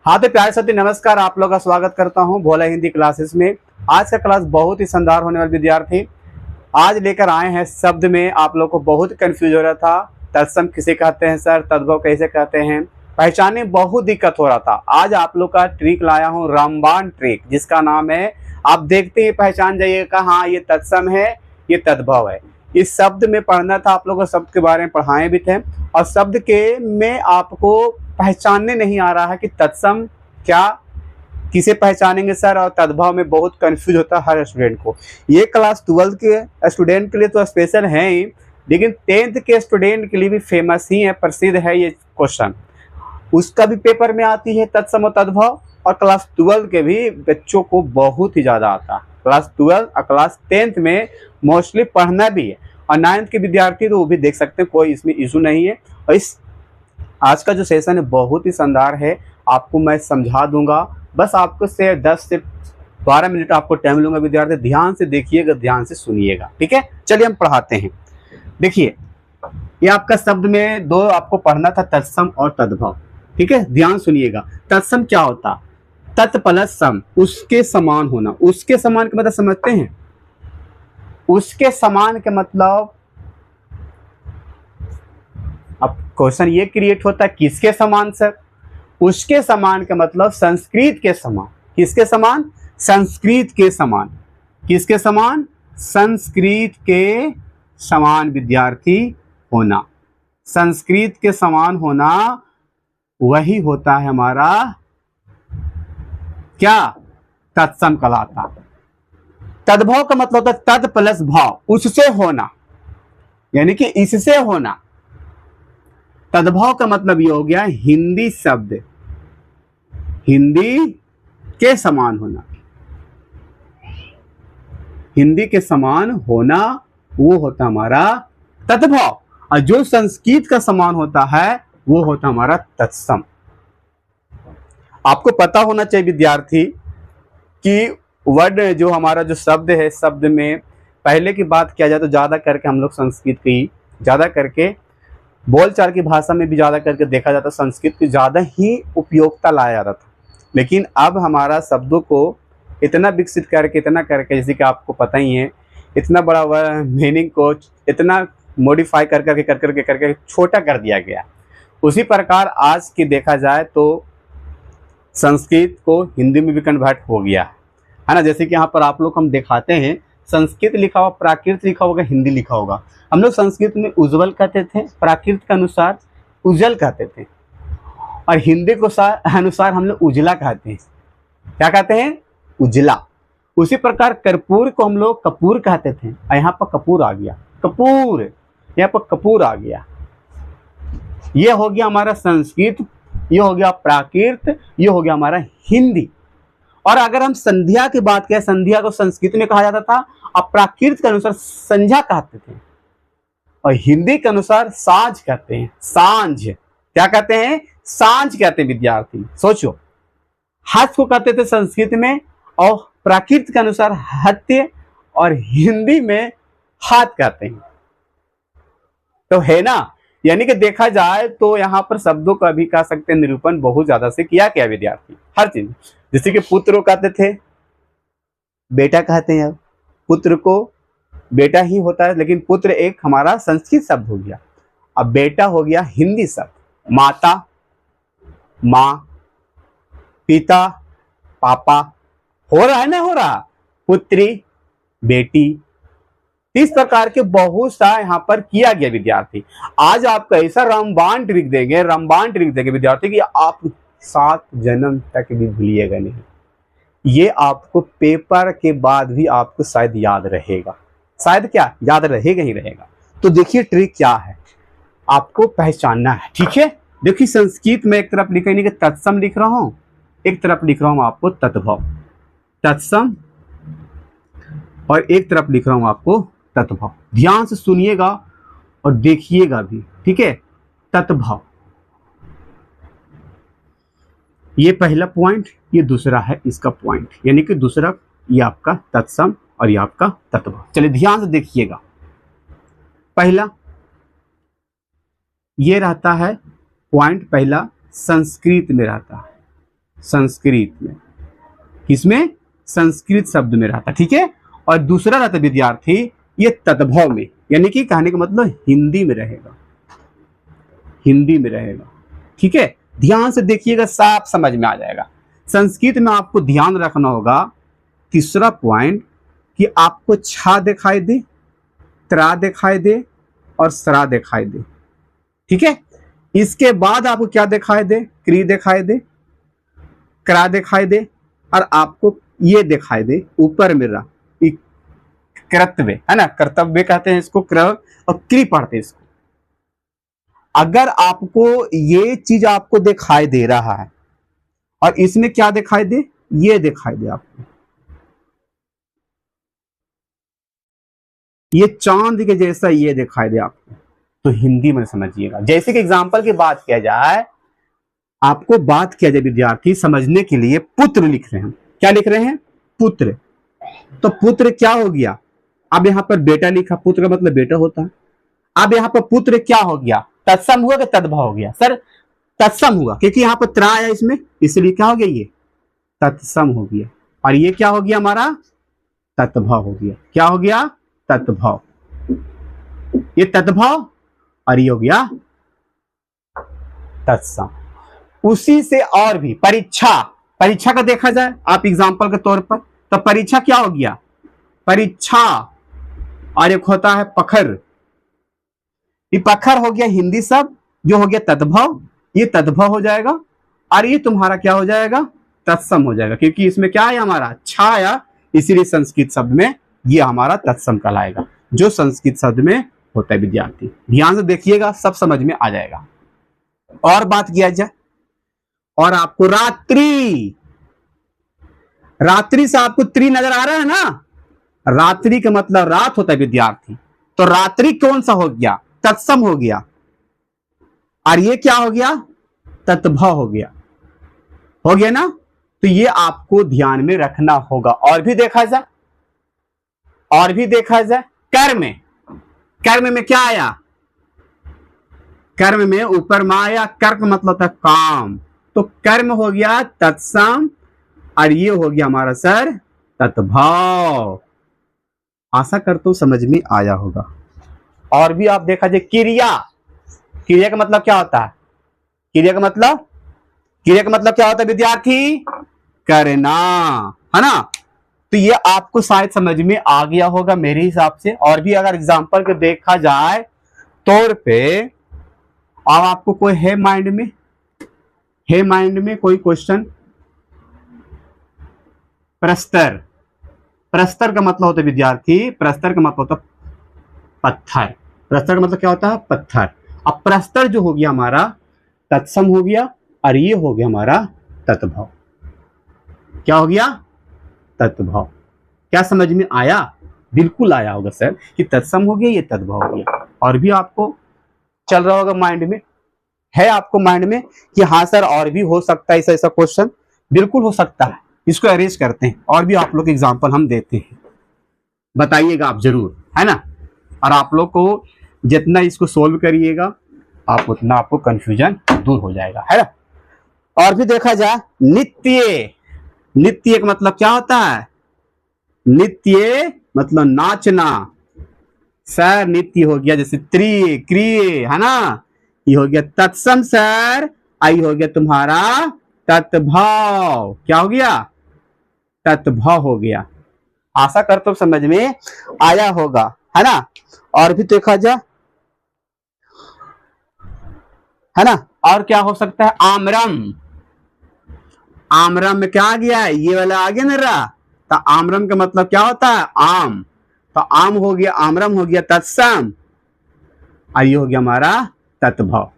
हाँ तो प्यारे साथी नमस्कार, आप लोग का स्वागत करता हूँ भोला हिंदी क्लासेस में। आज का क्लास बहुत ही शानदार होने वाले विद्यार्थी। आज लेकर आए हैं शब्द में, आप लोग को बहुत कंफ्यूज हो रहा था तत्सम किसे कहते हैं सर, तद्भव कैसे कहते हैं, पहचानने में बहुत दिक्कत हो रहा था। आज आप लोग का ट्रिक लाया हूँ, रामबाण ट्रिक, जिसका नाम है, आप देखते ही पहचान जाइएगा हाँ ये तत्सम है ये तद्भव है। इस शब्द में पढ़ना था, आप लोगों को शब्द के बारे में पढ़ाए भी थे और शब्द के में आपको पहचानने नहीं आ रहा है कि तत्सम क्या, किसे पहचानेंगे सर, और तद्भव में बहुत कंफ्यूज होता है हर स्टूडेंट को। ये क्लास 12 के स्टूडेंट के लिए तो स्पेशल है ही, लेकिन 10th के स्टूडेंट के लिए भी फेमस ही है, प्रसिद्ध है ये क्वेश्चन। उसका भी पेपर में आती है तत्सम और तद्भव, और क्लास 12 के भी बच्चों को बहुत ही ज़्यादा आता है। क्लास 12 और क्लास 10th में मोस्टली पढ़ना भी है, और 9th के विद्यार्थी तो वो भी देख सकते हैं, कोई इसमें इशू नहीं है। और इस आज का जो सेशन है बहुत ही शानदार है, आपको मैं समझा दूंगा। बस आपको 10 से 12 मिनट आपको टाइम लूंगा विद्यार्थी, ध्यान से देखिएगा, ध्यान से सुनिएगा, ठीक है। चलिए हम पढ़ाते हैं। देखिए ये आपका शब्द में दो आपको पढ़ना था, तत्सम और तद्भव, ठीक है। ध्यान सुनिएगा। तत्सम क्या होता? तत् प्लस सम, उसके समान होना। उसके समान का मतलब समझते हैं? उसके समान के मतलब, अब क्वेश्चन ये क्रिएट होता है किसके समान सर? उसके समान का मतलब संस्कृत के समान। किसके समान? संस्कृत के समान। किसके समान? संस्कृत के समान विद्यार्थी होना। संस्कृत के समान होना वही होता है हमारा क्या? तत्सम कहलाता। तद्भव का मतलब होता है तत् प्लस भाव, उससे होना, यानी कि इससे होना। तद्भव का मतलब ये हो गया हिंदी शब्द, हिंदी के समान होना। हिंदी के समान होना वो होता हमारा तद्भव, और जो संस्कृत का समान होता है वो होता हमारा तत्सम। आपको पता होना चाहिए विद्यार्थी कि वर्ड जो हमारा जो शब्द है, शब्द में पहले की बात किया जाए तो ज़्यादा करके हम लोग संस्कृत की, ज़्यादा करके बोलचाल की भाषा में भी ज़्यादा करके देखा जाता, संस्कृत की ज़्यादा ही उपयोगिता लाया जाता था। लेकिन अब हमारा शब्दों को इतना विकसित करके, इतना करके, जैसे कि आपको पता ही है, इतना बड़ा मीनिंग को इतना मॉडिफाई कर करके छोटा कर दिया गया। उसी प्रकार आज की देखा जाए तो संस्कृत को हिंदी में भी कन्वर्ट हो गया है ना। जैसे कि यहाँ पर आप लोग हम दिखाते हैं, संस्कृत लिखा हुआ, प्राकृत लिखा होगा, हिंदी लिखा होगा। हम लोग संस्कृत में उज्ज्वल कहते थे, प्राकृत के अनुसार उज्जवल कहते थे, और हिंदी को अनुसार हम लोग उजला कहते हैं। क्या कहते हैं? उजला। उसी प्रकार कर्पूर को हम लोग कपूर कहते थे, और यहाँ पर कपूर आ गया, कपूर, यहाँ पर कपूर आ गया। ये हो गया हमारा संस्कृत, ये हो गया प्राकृत, ये हो गया हमारा हिंदी। और अगर हम संध्या की बात करें, संध्या को संस्कृत में कहा जाता था, और प्राकृत के अनुसार संध्या कहते थे, और हिंदी के अनुसार साँझ कहते हैं। सांझ, क्या कहते हैं? सांझ कहते हैं विद्यार्थी। सोचो, हाथ को कहते थे संस्कृत में, और प्राकृत के अनुसार हत्य, और हिंदी में हाथ कहते हैं। तो है ना, यानी कि देखा जाए तो यहाँ पर शब्दों का भी कह सकते हैं निरूपण बहुत ज्यादा से किया क्या विद्यार्थी, हर चीज। जैसे कि पुत्र कहते थे, बेटा कहते हैं। अब पुत्र को बेटा ही होता है, लेकिन पुत्र एक हमारा संस्कृत शब्द हो गया। अब बेटा हो गया हिंदी शब्द। माता, माँ, पिता, पापा, हो रहा है ना, हो रहा, पुत्री, बेटी, इस प्रकार के बहुत सा यहाँ पर किया गया विद्यार्थी। आज आपको ऐसा रामबाण ट्रिक देंगे, रामबाण ट्रिक देंगे विद्यार्थी कि आप 7 जन्म तक भी भूलिएगा नहीं। ये आपको पेपर के बाद भी आपको शायद याद रहेगा, शायद क्या याद रहेगा ही रहेगा। तो देखिए ट्रिक क्या है, आपको पहचानना है, ठीक है। देखिए संस्कृत में एक तरफ लिखा, कि तत्सम लिख रहा हूं, एक तरफ लिख रहा हूं आपको तद्भव, तत्सम, और एक तरफ लिख रहा हूं आपको तद्भव। ध्यान से सुनिएगा और देखिएगा भी, ठीक है। तद्भव, ये पहला पॉइंट, ये दूसरा है इसका पॉइंट, यानी कि दूसरा ये आपका तत्सम और ये आपका तद्भव। चलिए ध्यान से देखिएगा। पहला ये रहता है पॉइंट, पहला संस्कृत में रहता है, संस्कृत में, किसमें? संस्कृत शब्द में रहता, ठीक है। और दूसरा रहता विद्यार्थी ये तद्भव में, यानी कि कहने का मतलब हिंदी में रहेगा, हिंदी में रहेगा, ठीक है। ध्यान से देखिएगा, साफ समझ में आ जाएगा। संस्कृत में आपको ध्यान रखना होगा, तीसरा पॉइंट, कि आपको छा दिखाई दे, त्रा दिखाई दे और सरा दिखाई दे, ठीक है। इसके बाद आपको क्या दिखाई दे? क्री दिखाई दे, करा दिखाई दे, और आपको ये दिखाई दे ऊपर में रहा कर्तव्य, है ना, कर्तव्य कहते हैं इसको, क्र और क्री पढ़ते हैं इसको। अगर आपको ये चीज आपको दिखाई दे रहा है और इसमें क्या दिखाई दे? ये दिखाई दे आपको, ये चांद के जैसा ये दिखाई दे आपको, तो हिंदी में समझिएगा। जैसे कि एग्जाम्पल की बात किया जाए, आपको बात किया जाए विद्यार्थी समझने के लिए, पुत्र लिख रहे हैं, क्या लिख रहे हैं? पुत्र। तो पुत्र क्या हो गया? अब यहां पर बेटा लिखा, पुत्र का मतलब बेटा होता है। अब यहां पर पुत्र क्या हो गया? तत्सम हुआ कि तद्भव हो गया? सर तत्सम हुआ, क्योंकि यहां पर त्रा आया इसमें, इसलिए क्या हो गया? ये तत्सम हो गया। और ये क्या हो गया हमारा? तत्भव हो गया। क्या हो गया? तत्भव। ये तत्भव और ये हो गया तत्सम। उसी से और भी परीक्षा, परीक्षा का देखा जाए आप एग्जाम्पल के तौर पर, तो परीक्षा क्या हो गया? परीक्षा। और एक होता है पखर, ये पखर हो गया हिंदी शब्द, जो हो गया तद्भव, ये तद्भव हो जाएगा। और ये तुम्हारा क्या हो जाएगा? तत्सम हो जाएगा, क्योंकि इसमें क्या है हमारा? छाया, इसीलिए संस्कृत शब्द में ये हमारा तत्सम कहलाएगा, जो संस्कृत शब्द में होता है। विद्यार्थी ध्यान से देखिएगा, सब समझ में आ जाएगा। और बात किया जाए, और आपको रात्रि, रात्रि से आपको त्रि नजर आ रहा है ना? रात्रि का मतलब रात होता है विद्यार्थी, तो रात्रि कौन सा हो गया? तत्सम हो गया। और ये क्या हो गया? तत्भव हो गया, हो गया ना? तो ये आपको ध्यान में रखना होगा। और भी देखा जाए, और भी देखा जाए, कर्म, कर्म में क्या आया? कर्म में ऊपर में आया, कर्क मतलब था काम, तो कर्म हो गया तत्सम, और ये हो गया हमारा सर तत्भव। आशा करता हूं समझ में आया होगा। और भी आप देखा जाए, क्रिया, क्रिया का मतलब क्या होता है? क्रिया का मतलब, क्रिया का मतलब क्या होता है विद्यार्थी? करना, है ना? तो ये आपको शायद समझ में आ गया होगा मेरे हिसाब से। और भी अगर एग्जांपल को देखा जाए तौर पे, अब आपको कोई है माइंड में, है माइंड में कोई क्वेश्चन? प्रस्तर, प्रस्तर का मतलब होता है विद्यार्थी, प्रस्तर का मतलब होता है पत्थर। प्रस्तर का मतलब क्या होता है? पत्थर। अब प्रस्तर जो हो गया हमारा तत्सम हो गया, और ये हो गया हमारा तत्भव। क्या हो गया? तत्भव। क्या समझ में आया? बिल्कुल आया होगा सर, कि तत्सम हो गया, ये तत्भव हो गया। और भी आपको चल रहा होगा माइंड में, है आपको माइंड में कि हाँ सर और भी हो सकता है ऐसा ऐसा क्वेश्चन? बिल्कुल हो सकता है, इसको अरेंज करते हैं और भी आप लोग एग्जाम्पल हम देते हैं, बताइएगा आप जरूर, है ना। और आप लोग को जितना इसको सोल्व करिएगा आप उतना आपको कंफ्यूजन दूर हो जाएगा, है ना। और भी देखा जाए, नित्य, नित्य का मतलब क्या होता है? नित्य मतलब नाचना, सर नित्य हो गया जैसे त्रि क्रिय, है ना, ये हो गया तत्सम सर, आई हो गया तुम्हारा तत्भव। क्या हो गया? तत्भव हो गया। आशा करता हूं समझ में आया होगा, है ना। और भी देखा जाए, है ना, और क्या हो सकता है? आमरम, आमरम में क्या आ गया है? ये वाला आ गया ना रा, तो आमरम का मतलब क्या होता है? आम, तो आम हो गया, आमरम हो गया तत्सम, और ये हो गया हमारा तत्भव।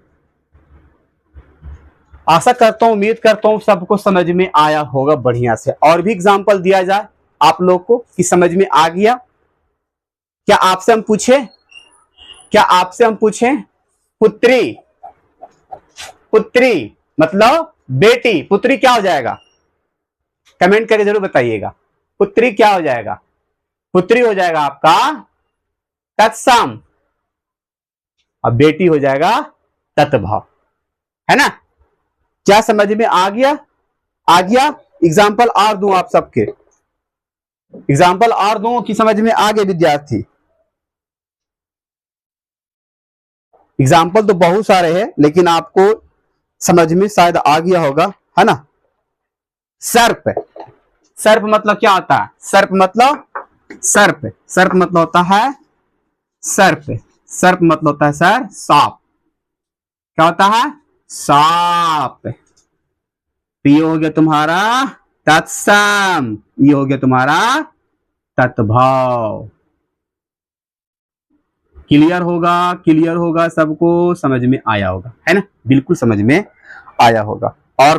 आशा करता हूं, उम्मीद करता हूं सबको समझ में आया होगा बढ़िया से। और भी एग्जाम्पल दिया जाए आप लोग को कि समझ में आ गया। क्या आपसे हम पूछे, क्या आपसे हम पूछे पुत्री, पुत्री मतलब बेटी, पुत्री क्या हो जाएगा? कमेंट करके जरूर बताइएगा, पुत्री क्या हो जाएगा? पुत्री हो जाएगा आपका तत्सम, और बेटी हो जाएगा तत्भव, है ना। क्या समझ में आ गया? आ गया। एग्जाम्पल और दूं आप सबके, एग्जाम्पल और दूं कि समझ में आ गए विद्यार्थी? एग्जाम्पल तो बहुत सारे हैं लेकिन आपको समझ में शायद आ गया होगा, है ना। सर्प, सर्प मतलब क्या होता है? सर्प मतलब सर्प मतलब होता है सर्प मतलब होता है सर सांप। क्या होता है? सांप। तो ये हो गया तुम्हारा तत्सम, ये हो गया तुम्हारा तत्भाव। क्लियर होगा, सबको समझ में आया होगा, है ना, बिल्कुल समझ में आया होगा। और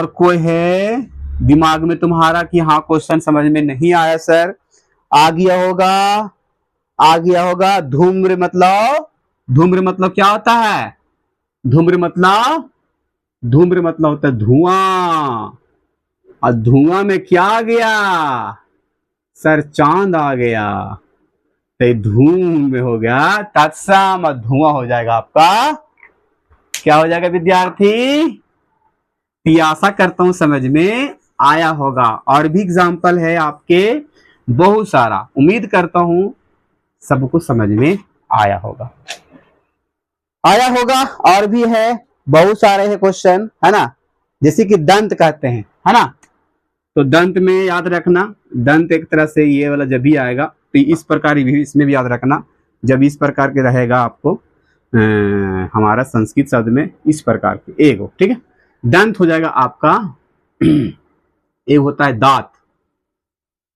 कोई है दिमाग में तुम्हारा कि हाँ क्वेश्चन समझ में नहीं आया सर? आ गया होगा। धूम्र मतलब क्या होता है? धूम्र मतलब होता है धुआं। और धुआं में क्या आ गया सर? चांद आ गया। तो धूम में हो गया तत्सम, और धुआं हो जाएगा आपका, क्या हो जाएगा विद्यार्थी? आशा करता हूं समझ में आया होगा। और भी एग्जाम्पल है आपके बहुत सारा, उम्मीद करता हूं सबको समझ में आया होगा। और भी है, बहुत सारे है क्वेश्चन, है ना। जैसे कि दंत कहते हैं, है ना। तो दंत में याद रखना, दंत एक तरह से ये वाला जब भी आएगा तो इस प्रकार भी, इसमें भी याद रखना, जब इस प्रकार के रहेगा आपको हमारा संस्कृत शब्द में इस प्रकार के एक हो, ठीक है। दंत हो जाएगा आपका एक होता है दांत,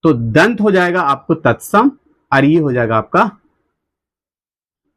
तो दंत हो जाएगा आपको तत्सम, और ये हो जाएगा आपका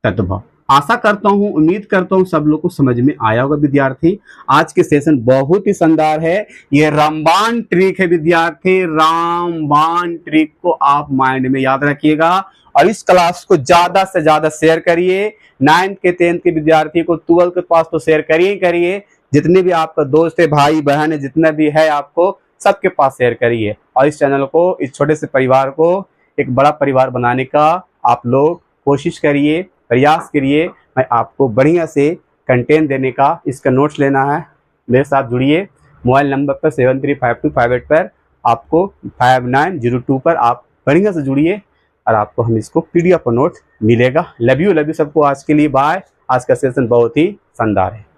तत्भाव। आशा करता हूं, उम्मीद करता हूं सब लोग को समझ में आया होगा विद्यार्थी। आज के सेशन बहुत ही शानदार है, ये रामबाण ट्रिक है विद्यार्थी, रामबाण ट्रिक को आप माइंड में याद रखिएगा। और इस क्लास को ज्यादा से ज्यादा शेयर करिए। 9th के 10th के विद्यार्थी को 12th के पास तो शेयर करिए, जितने भी आपका दोस्त है, भाई बहन है, जितना भी है आपको सबके पास शेयर करिए। और इस चैनल को, इस छोटे से परिवार को एक बड़ा परिवार बनाने का आप लोग कोशिश करिए, प्रयास करिए। मैं आपको बढ़िया से कंटेंट देने का, इसका नोट्स लेना है, मेरे साथ जुड़िए। मोबाइल नंबर पर 735258 पर आपको 5902 पर आप बढ़िया से जुड़िए और आपको हम इसको PDF पर नोट मिलेगा। लव यू सबको। आज के लिए बाय। आज का सेशन बहुत ही शानदार है।